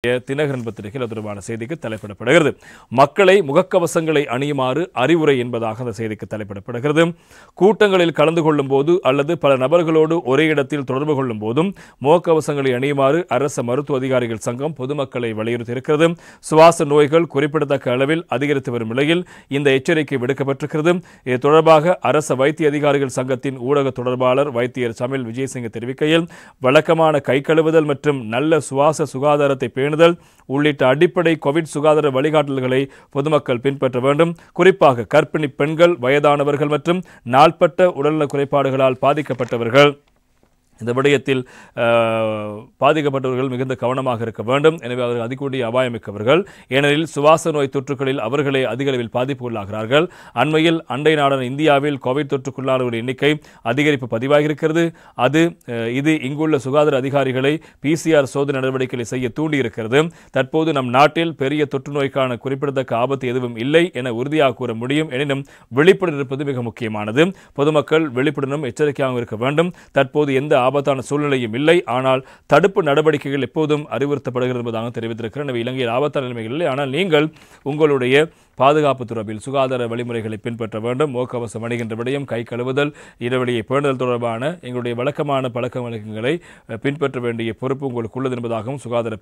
தினகரன் பத்திரிகையில் தொடர்பான செய்திக்கு தலைப்பிடப்படுகிறது. மக்களை முகக்கவசங்களை அணியுமாறு அறிவுரை என்பதாக அந்த செய்திக்கு தலைப்பிடப்படுகிறது. கூட்டங்களில் கலந்து கொள்ளும் போது அல்லது பல நபர்களோடு ஒரே இடத்தில் தொடர்பு கொள்ளும் போதும் முகக்கவசங்களை அணியுமாறு அரசு மருத்துவ அதிகாரிகள் சங்கம் பொதுமக்களை வலியுறுத்தியிருக்கிறது. சுவாச நோய்கள் குறிப்பிடத்தக்க அளவில் அதிகரித்து வரும் நிலையில் இந்த எச்சரிக்கை விடுக்கப்பட்டிருக்கிறது. இது தொடர்பாக அரசு வைத்திய அதிகாரிகள் சங்கத்தின் ஊடக தொடர்பாளர் வைத்தியர் சமில் விஜயசிங்க தெரிவிக்கையில், வழக்கமான கை கழுவுதல் மற்றும் நல்ல சுவாச சுகாதாரத்தை பேணுதல் உள்ளிட்ட அடிப்படை கோவிட் சுகாதார வழிகாட்டல்களை பொதுமக்கள் பின்பற்ற வேண்டும். குறிப்பாக கர்ப்பிணி பெண்கள், வயதானவர்கள் மற்றும் நாள்பட்ட உடல்நல குறைபாடுகளால் பாதிக்கப்பட்டவர்கள் இந்த விடயத்தில் பாதிக்கப்பட்டவர்கள் மிகுந்த கவனமாக இருக்க வேண்டும். எனவே அவர்கள் அதிகூடிய அபாயமிக்கவர்கள். ஏனெனில் சுவாச நோய் தொற்றுகளில் அவர்களே அதிக அளவில் பாதிப்புள்ளாகிறார்கள். அண்மையில் அண்டை நாடான இந்தியாவில் கோவிட் தொற்றுக்குள்ளானவர்களின் எண்ணிக்கை அதிகரிப்பு பதிவாகியிருக்கிறது. இது இங்குள்ள சுகாதார அதிகாரிகளை PCR சோதனை நடவடிக்கைகளை செய்ய தூண்டியிருக்கிறது. தற்போது நம் நாட்டில் பெரிய தொற்று நோய்க்கான குறிப்பிடத்தக்க ஆபத்து எதுவும் இல்லை என உறுதியாக கூற முடியும். எனினும் விழிப்புடன் இருப்பது மிக முக்கியமானது. பொதுமக்கள் விழிப்புடனும் எச்சரிக்கையாக இருக்க வேண்டும். தற்போது எந்த ஆபத்தான சூழ்நிலையும் இல்லை. ஆனால் தடுப்பு நடவடிக்கைகள் எப்போதும் அறிவுறுத்தப்படுகிறது என்பதாக தெரிவித்திருக்கிறார். எனவே இலங்கையில் ஆபத்தான நிலைமைகள் இல்லை. ஆனால் நீங்கள் உங்களுடைய பாதுகாப்பு தொடர்பில் சுகாதார வழிமுறைகளை பின்பற்ற வேண்டும். முகக்கவசம் அணிகின்ற விடயம், கை கழுவுதல், இடைவெளியை பேணுதல் தொடர்பான எங்களுடைய வழக்கமான பழக்க வழக்கங்களை பின்பற்ற வேண்டிய பொறுப்பு உங்களுக்கு உள்ளது என்பதாகவும் சுகாதார